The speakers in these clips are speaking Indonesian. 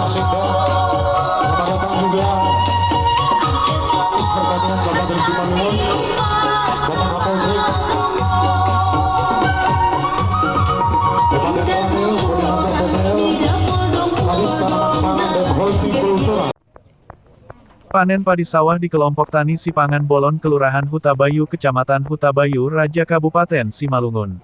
Sekda. Selamat datang juga Pertanian Bapak dari Simalungun, Bapak Kapolsek, Bapak Dekanil, Koordinator BPL, Kadis Tanaman Pangan dan Hortikultura. Panen padi sawah di kelompok tani Sipangan Bolon Kelurahan Hutabayu Kecamatan Hutabayu Raja Kabupaten Simalungun.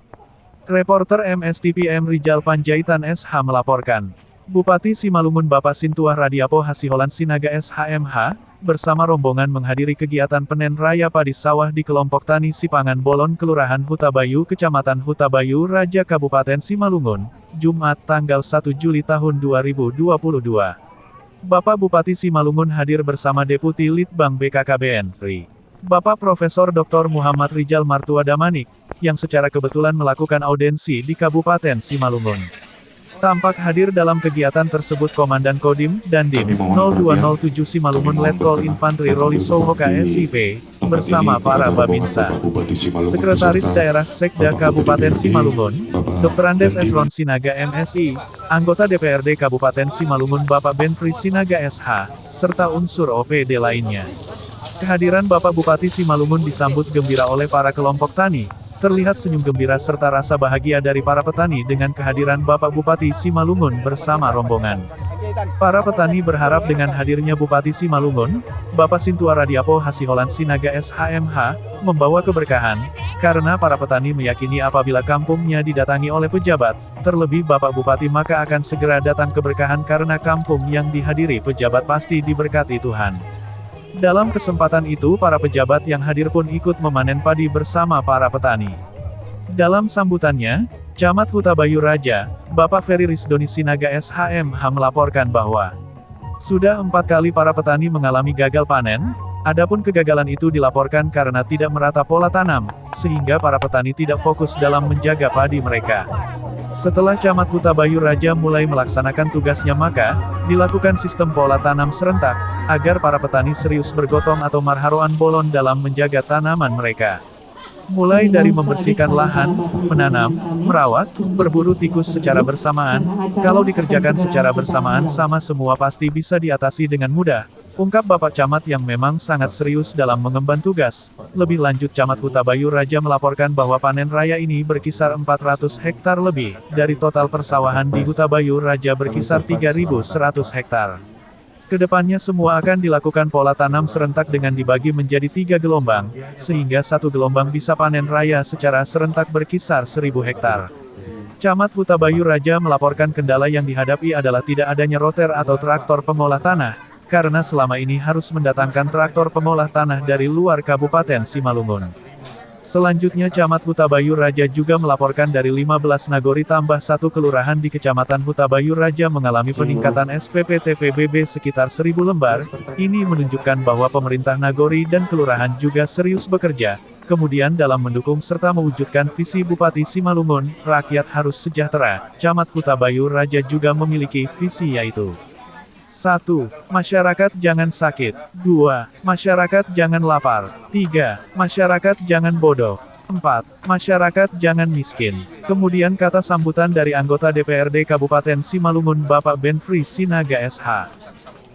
Reporter MSTPM Rijal Panjaitan SH melaporkan. Bupati Simalungun Bapak Sintuah Radiapo Hasiholan Sinaga SHMH, bersama rombongan menghadiri kegiatan panen raya padi sawah di kelompok tani Sipangan Bolon Kelurahan Hutabayu Kecamatan Hutabayu Raja Kabupaten Simalungun, Jumat tanggal 1 Juli tahun 2022. Bapak Bupati Simalungun hadir bersama Deputi Litbang BKKBN, RI. Bapak Profesor Dr. Muhammad Rijal Martua Damanik, yang secara kebetulan melakukan audensi di Kabupaten Simalungun. Tampak hadir dalam kegiatan tersebut Komandan Kodim, Dandim, 0207 Simalungun Letkol Infantri Roli Sohoka SIP, bersama para Babinsa. Sekretaris Daerah Sekda Kabupaten Simalungun, Dr. Andes Esron Sinaga MSI, anggota DPRD Kabupaten Simalungun Bapak Benfri Sinaga SH, serta unsur OPD lainnya. Kehadiran Bapak Bupati Simalungun disambut gembira oleh para kelompok tani. Terlihat senyum gembira serta rasa bahagia dari para petani dengan kehadiran Bapak Bupati Simalungun bersama rombongan. Para petani berharap dengan hadirnya Bupati Simalungun, Bapak Sintua Radiapo Hasiholan Sinaga SHMH, membawa keberkahan, karena para petani meyakini apabila kampungnya didatangi oleh pejabat, terlebih Bapak Bupati maka akan segera datang keberkahan karena kampung yang dihadiri pejabat pasti diberkati Tuhan. Dalam kesempatan itu para pejabat yang hadir pun ikut memanen padi bersama para petani. Dalam sambutannya, Camat Hutabayu Raja, Bapak Ferry Risdoni Sinaga SHMH melaporkan bahwa sudah 4 kali para petani mengalami gagal panen, adapun kegagalan itu dilaporkan karena tidak merata pola tanam, sehingga para petani tidak fokus dalam menjaga padi mereka. Setelah Camat Hutabayu Raja mulai melaksanakan tugasnya maka, dilakukan sistem pola tanam serentak, agar para petani serius bergotong atau marharoan bolon dalam menjaga tanaman mereka. Mulai dari membersihkan lahan, menanam, merawat, berburu tikus secara bersamaan, kalau dikerjakan secara bersamaan sama semua pasti bisa diatasi dengan mudah, ungkap Bapak Camat yang memang sangat serius dalam mengemban tugas. Lebih lanjut Camat Hutabayu Raja melaporkan bahwa panen raya ini berkisar 400 hektar lebih, dari total persawahan di Hutabayu Raja berkisar 3.100 hektar. Kedepannya semua akan dilakukan pola tanam serentak dengan dibagi menjadi 3 gelombang, sehingga satu gelombang bisa panen raya secara serentak berkisar 1.000 hektar. Camat Hutabayu Raja melaporkan kendala yang dihadapi adalah tidak adanya roter atau traktor pengolah tanah, karena selama ini harus mendatangkan traktor pengolah tanah dari luar Kabupaten Simalungun. Selanjutnya Camat Hutabayu Raja juga melaporkan dari 15 nagori tambah 1 kelurahan di Kecamatan Hutabayu Raja mengalami peningkatan SPP TPBB sekitar 1.000 lembar, ini menunjukkan bahwa pemerintah nagori dan kelurahan juga serius bekerja, kemudian dalam mendukung serta mewujudkan visi Bupati Simalungun, rakyat harus sejahtera. Camat Hutabayu Raja juga memiliki visi yaitu 1. Masyarakat jangan sakit. 2. Masyarakat jangan lapar. 3. Masyarakat jangan bodoh. 4. Masyarakat jangan miskin. Kemudian kata sambutan dari anggota DPRD Kabupaten Simalungun Bapak Benfri Sinaga SH.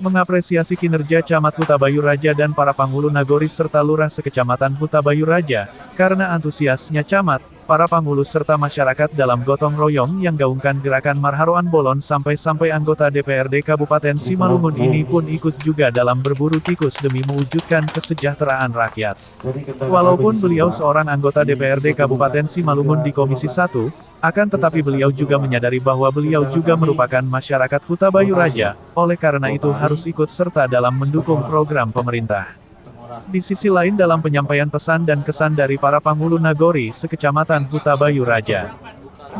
Mengapresiasi kinerja Camat Hutabayu Raja dan para panghulu nagori serta lurah sekecamatan Hutabayu Raja, karena antusiasnya Camat, para panghulu serta masyarakat dalam gotong royong yang gaungkan gerakan marharoan bolon sampai-sampai anggota DPRD Kabupaten Simalungun ini pun ikut juga dalam berburu tikus demi mewujudkan kesejahteraan rakyat. Walaupun beliau seorang anggota DPRD Kabupaten Simalungun di Komisi 1, akan tetapi beliau juga menyadari bahwa beliau juga merupakan masyarakat Hutabayu Raja, oleh karena itu harus ikut serta dalam mendukung program pemerintah. Di sisi lain dalam penyampaian pesan dan kesan dari para panghulu nagori sekecamatan Hutabayu Raja,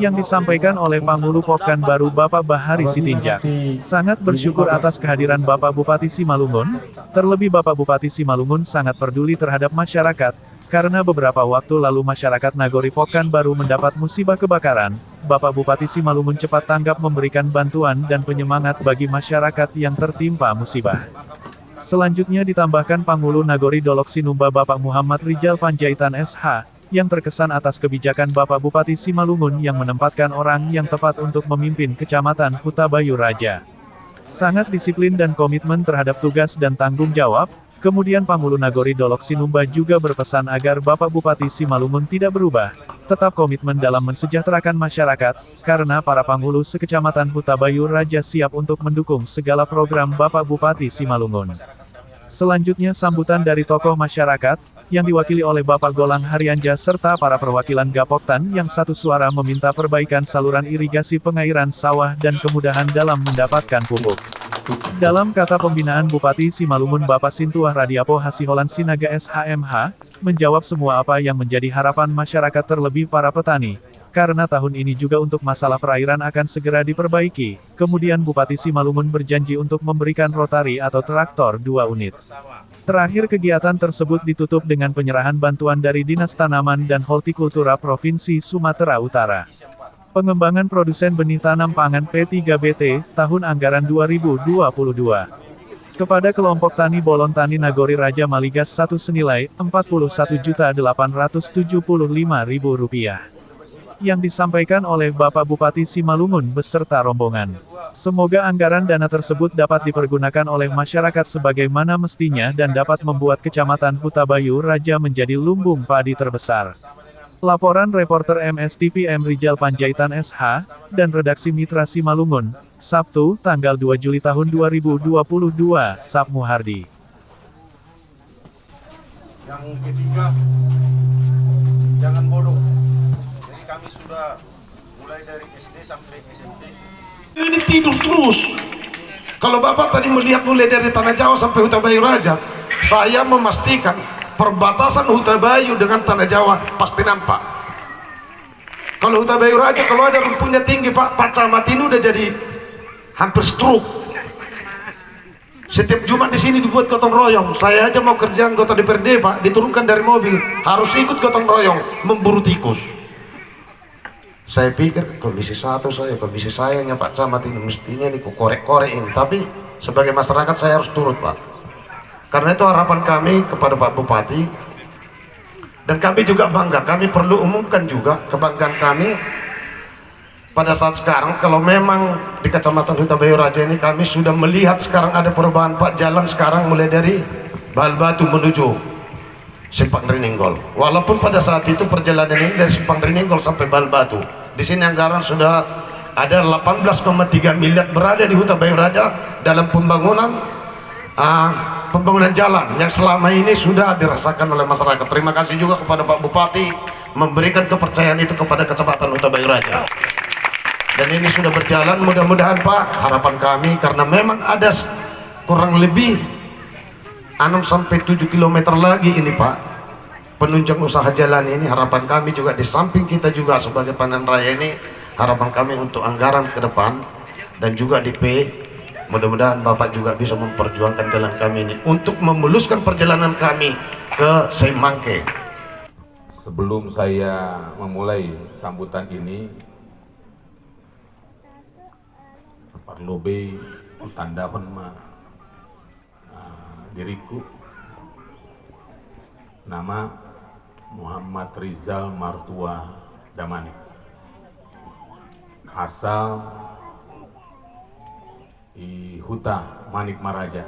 yang disampaikan oleh Panghulu Pekanbaru Bapak Bahari Sitinjak, sangat bersyukur atas kehadiran Bapak Bupati Simalungun, terlebih Bapak Bupati Simalungun sangat peduli terhadap masyarakat, karena beberapa waktu lalu masyarakat Nagori Pekanbaru mendapat musibah kebakaran, Bapak Bupati Simalungun cepat tanggap memberikan bantuan dan penyemangat bagi masyarakat yang tertimpa musibah. Selanjutnya ditambahkan Panghulu Nagori Dolok Sinumba Bapak Muhammad Rijal Panjaitan SH, yang terkesan atas kebijakan Bapak Bupati Simalungun yang menempatkan orang yang tepat untuk memimpin Kecamatan Hutabayu Raja. Sangat disiplin dan komitmen terhadap tugas dan tanggung jawab. Kemudian Pangulu Nagori Dolok Sinumba juga berpesan agar Bapak Bupati Simalungun tidak berubah, tetap komitmen dalam mensejahterakan masyarakat, karena para Pangulu sekecamatan Hutabayu Raja siap untuk mendukung segala program Bapak Bupati Simalungun. Selanjutnya sambutan dari tokoh masyarakat, yang diwakili oleh Bapak Golang Haryanja serta para perwakilan Gapoktan yang satu suara meminta perbaikan saluran irigasi pengairan sawah dan kemudahan dalam mendapatkan pupuk. Dalam kata pembinaan Bupati Simalungun Bapak Sintuah Radiapo Hasiholan Sinaga SHMH, menjawab semua apa yang menjadi harapan masyarakat terlebih para petani, karena tahun ini juga untuk masalah perairan akan segera diperbaiki. Kemudian Bupati Simalungun berjanji untuk memberikan rotari atau traktor 2 unit. Terakhir kegiatan tersebut ditutup dengan penyerahan bantuan dari Dinas Tanaman dan Hortikultura Provinsi Sumatera Utara. Pengembangan produsen benih tanam pangan P3BT, tahun anggaran 2022. Kepada kelompok tani Bolon Tani Nagori Raja Maligas 1 senilai Rp41.875.000. Yang disampaikan oleh Bapak Bupati Simalungun beserta rombongan. Semoga anggaran dana tersebut dapat dipergunakan oleh masyarakat sebagaimana mestinya dan dapat membuat Kecamatan Hutabayu Raja menjadi lumbung padi terbesar. Laporan reporter MSTPM Rijal Panjaitan SH, dan redaksi Mitra Simalungun, Sabtu, tanggal 2 Juli tahun 2022, Sabmu Hardi. Yang ketiga, jangan bodoh. Jadi kami sudah mulai dari SD sampai SMP. Ini tidur terus. Kalau Bapak tadi melihat mulai dari Tanah Jawa sampai Hutabayu Raja, saya memastikan perbatasan Hutabayu dengan Tanah Jawa pasti nampak. Kalau Hutabayu Raja, kalau ada rumpunya tinggi Pak Camat ini udah jadi hampir stroke. Setiap Jumat di sini dibuat gotong royong. Saya aja mau kerja anggota DPRD Pak, diturunkan dari mobil, harus ikut gotong royong memburu tikus. Saya pikir komisi sayanya Pak Camat ini mestinya nih korek-korek ini, tapi sebagai masyarakat saya harus turut Pak. Karena itu harapan kami kepada Pak Bupati, dan kami juga bangga, kami perlu umumkan juga kebanggaan kami pada saat sekarang. Kalau memang di Kecamatan Hutabayu Raja ini kami sudah melihat sekarang ada perubahan Pak, jalan sekarang mulai dari Bahal Batu menuju Simpang Rinenggol. Walaupun pada saat itu perjalanan ini dari Simpang Rinenggol sampai Bahal Batu, di sini anggaran sudah ada 18,3 miliar berada di Hutabayu Raja dalam pembangunan jalan yang selama ini sudah dirasakan oleh masyarakat. Terima kasih juga kepada Pak Bupati memberikan kepercayaan itu kepada Kecamatan Hutabayu Raja. Dan ini sudah berjalan, mudah-mudahan Pak, harapan kami karena memang ada kurang lebih 6-7 km lagi ini Pak penunjang usaha jalan ini. Harapan kami juga di samping kita juga sebagai panen raya ini, harapan kami untuk anggaran ke depan dan juga di mudah-mudahan Bapak juga bisa memperjuangkan jalan kami ini untuk memuluskan perjalanan kami ke Semangke. Sebelum saya memulai sambutan ini, perlu tandakan diriku. Nama Muhammad Rizal Martua Damanik. Asal di Huta Manik Maraja,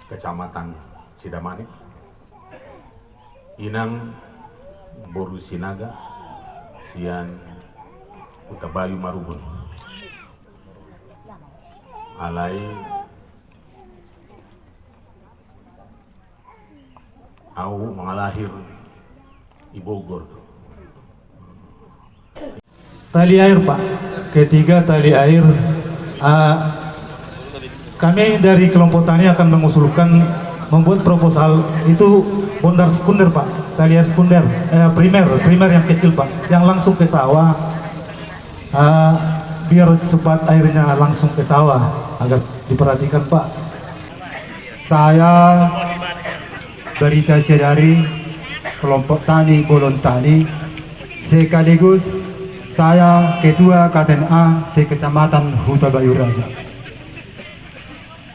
Kecamatan Sidamanik, Inang Boru Sinaga, Sian Hutabayu Marubun. Alai au mengalahir di Bogor. Tali air Pak, ketiga tali air. Kami dari kelompok tani akan mengusulkan membuat proposal itu bondar sekunder Pak, tali air sekunder, primer yang kecil Pak, yang langsung ke sawah, biar cepat airnya langsung ke sawah, agar diperhatikan Pak. Saya Berita dari kelompok tani Bolon Tani, sekaligus saya Ketua KTNA se-Kecamatan Hutabayu Raja.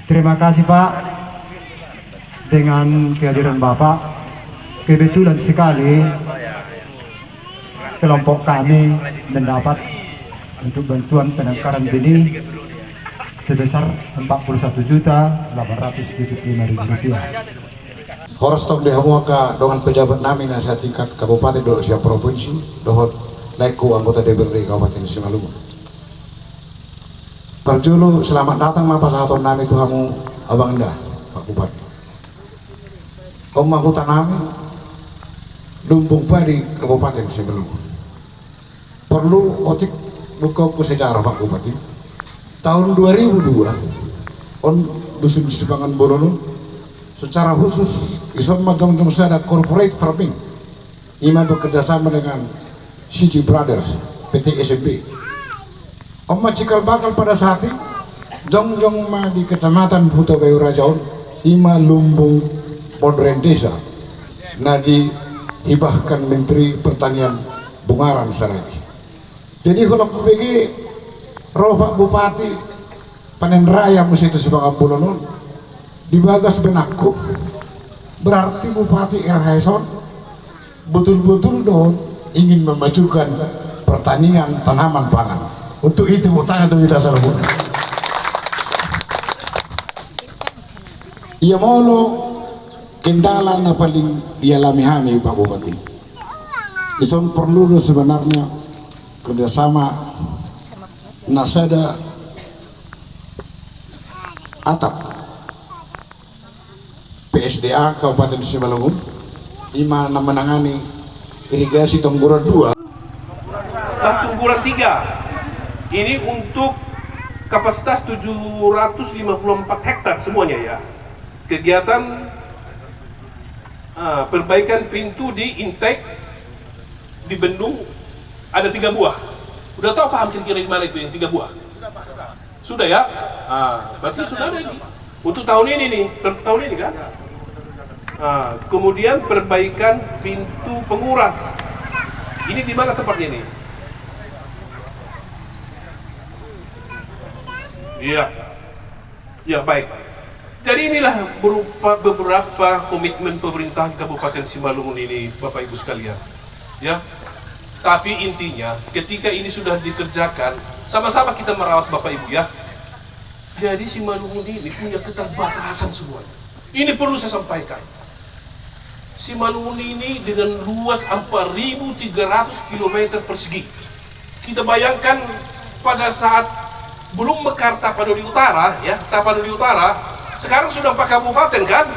Terima kasih Pak dengan kehadiran Bapak. Kebetulan sekali kelompok kami mendapat untuk bantuan penangkaran benih sebesar Rp41.875.000. Horas tok dihamuaka dengan pejabat nami na sa tingkat kabupaten do siya provinsi dohot laiku anggota DPRD Kabupaten Simalungun. Parjulu selamat datang ma pasahaton nami tu hamu Abang Indah Pak Bupati. Omah hutan nami lumbung padi Kabupaten Simalungun. Perlu otik buka sejarah Pak Bupati. Tahun 2002 on dusun Sipangan Bolonun secara khusus isom magang-jong sada corporate farming ima bekerjasama dengan CG Brothers PT SMB. Oma cikal bakal pada saat ini jong-jong ma di kecamatan Hutabayu Rajaon ima lumbung modern desa na dihibahkan Menteri Pertanian Bungaran Saragi. Jadi kalau KPG roh Pak Bupati panen raya mesti itu Sipangan Bolonun dibagas benakku berarti Bupati Erhaison betul-betul don ingin memajukan pertanian tanaman pangan. Untuk itu utang itu kita selalu ia molo kendala na paling dialami kami Pak Bupati ison perlu sebenarnya kerjasama nasada atap PSDA Kabupaten Simalungun ima menangani irigasi Tungguran 2 Tungguran 3 ini untuk kapasitas 754 hektar semuanya ya. Kegiatan perbaikan pintu di intake di bendung ada 3 buah. Udah tahu paham kira-kira di mana itu yang 3 buah? Sudah ya? Berarti sudah ada ini. Untuk tahun ini nih, tahun ini kan? Kemudian perbaikan pintu penguras. Ini di mana tempatnya ini? Iya. Ya baik. Jadi inilah berupa beberapa komitmen pemerintahan Kabupaten Simalungun ini, Bapak Ibu sekalian. Ya. Tapi intinya ketika ini sudah dikerjakan, sama-sama kita merawat Bapak Ibu ya. Jadi Simalungun ini punya keterbatasan semua. Ini perlu saya sampaikan. Simalungun ini dengan luas 4.300 km persegi. Kita bayangkan pada saat belum mekar Tapanuli Utara, ya Tapanuli Utara, sekarang sudah 4 kabupaten kan?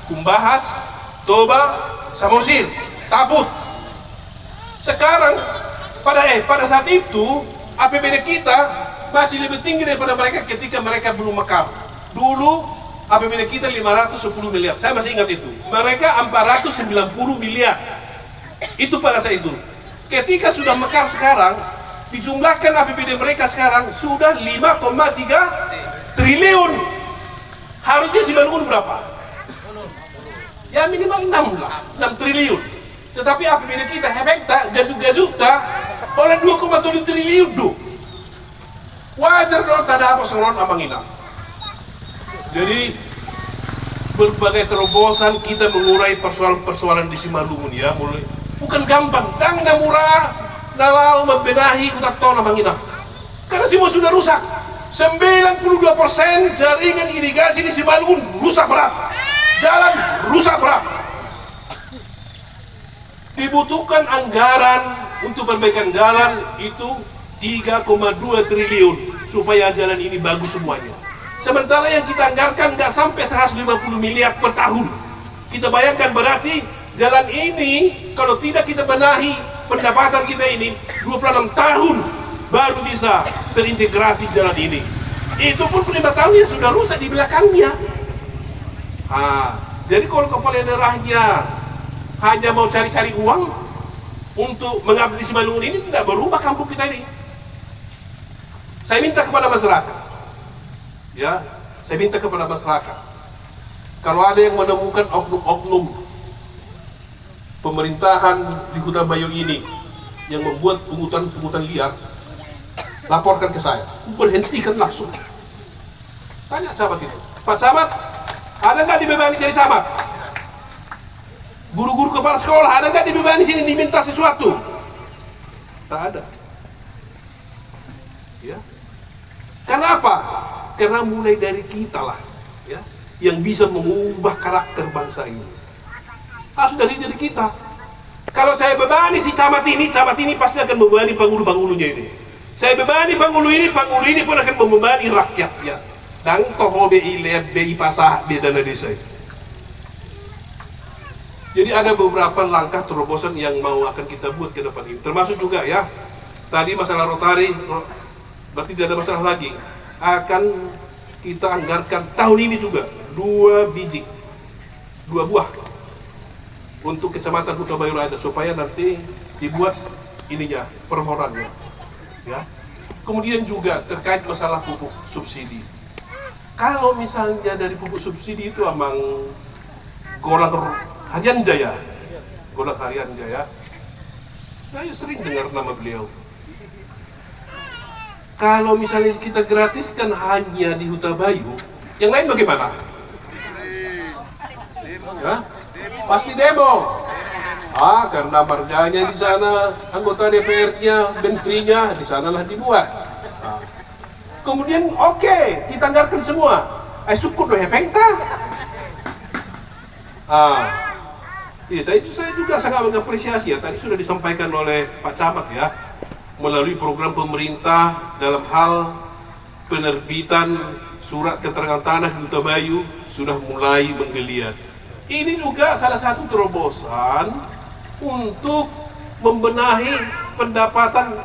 Kumbahas, Toba, Samosir, Tabut. Sekarang pada saat itu APBD kita masih lebih tinggi daripada mereka ketika mereka belum mekar. Dulu APBD kita 510 miliar, saya masih ingat itu. Mereka 490 miliar. Itu pada saat itu. Ketika sudah mekar sekarang, dijumlahkan APBD mereka sekarang sudah 5,3 triliun. Harusnya Simalungun berapa? Ya minimal 6 triliun. Tetapi APBD kita hebekta, gajuk-gajukta, oleh 2,7 triliun do. Wajar kalau tak ada apa seron abang hilang. Jadi berbagai terobosan kita mengurai persoalan-persoalan di Simalungun ya, mulai bukan gampang, tangga murah, dalau membenahi kota tol abang hilang. Karena semua sudah rusak. 92% jaringan irigasi di Simalungun rusak berat. Jalan rusak berat. Dibutuhkan anggaran untuk perbaikan jalan itu 3,2 triliun supaya jalan ini bagus semuanya. Sementara yang kita anggarkan nggak sampai 150 miliar per tahun. Kita bayangkan berarti jalan ini kalau tidak kita benahi pendapatan kita ini 26 tahun baru bisa terintegrasi jalan ini. Itu pun 5 tahun yang sudah rusak di belakangnya. Jadi kalau kepala daerahnya hanya mau cari-cari uang untuk mengabdi Simalungun ini, tidak berubah kampung kita ini. Saya minta kepada masyarakat, ya, saya minta kepada masyarakat, kalau ada yang menemukan oknum-oknum pemerintahan di Hutabayu ini yang membuat pungutan-pungutan liar, laporkan ke saya, berhentikan langsung. Tanya camat itu, Pak Camat, ada nggak dibebani jadi camat? Guru-guru kepala sekolah, ada nggak dibebani sini diminta sesuatu? Tak ada. Ya. Kenapa? Karena mulai dari kita lah, ya, yang bisa mengubah karakter bangsa ini. Harus dari diri kita. Kalau saya bebani si camat ini pasti akan membebani penghulu-penghulunya ini. Saya bebani penghulu ini pun akan membebani rakyatnya. Dan toh BI pasah di dana desa itu. Jadi ada beberapa langkah terobosan yang mau akan kita buat ke depan ini. Termasuk juga ya, tadi masalah Rotary, berarti tidak ada masalah lagi. Akan kita anggarkan tahun ini juga 2 buah untuk Kecamatan Hutabayu Raja supaya nanti dibuat ininya permohorannya. Ya. Kemudian juga terkait masalah pupuk subsidi. Kalau misalnya dari pupuk subsidi itu amang Golang Harian Jaya, saya sering dengar nama beliau. Kalau misalnya kita gratiskan hanya di Hutabayu, yang lain bagaimana? Ya? Pasti demo. Karena marganya di sana, anggota DPR-nya, benfrinya di sanalah dibuat. Kemudian oke, kita anggarkan semua. Syukur doa pengta. Iya, saya juga sangat mengapresiasi ya. Tadi sudah disampaikan oleh Pak Camat ya, melalui program pemerintah dalam hal penerbitan surat keterangan tanah di Hutabayu sudah mulai menggeliat. Ini juga salah satu terobosan untuk membenahi pendapatan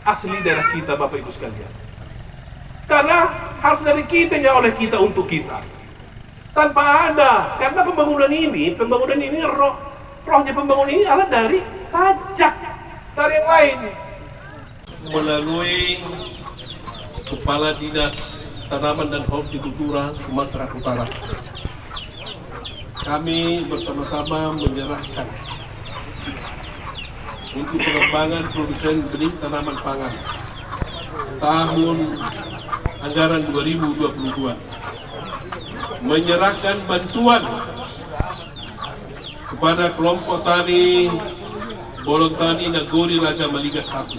asli daerah kita, Bapak Ibu sekalian. Karena harus dari kita, ya, oleh kita untuk kita. Tanpa ada, karena pembangunan ini rohnya pembangunan ini adalah dari pajak, dari yang lain. Melalui Kepala Dinas Tanaman dan Hortikultura Sumatera Utara, kami bersama-sama menyerahkan untuk pengembangan produsen benih tanaman pangan tahun anggaran 2022, menyerahkan bantuan kepada kelompok tani Bolon Tani Nagori Raja Maliga 1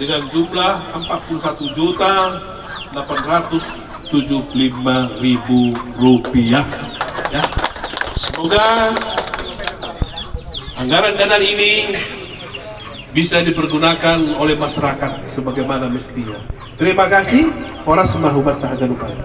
dengan jumlah Rp41.875.000. Ya. Semoga anggaran dana ini bisa dipergunakan oleh masyarakat sebagaimana mestinya. Terima kasih. Horas Mahubat Tahaganupan.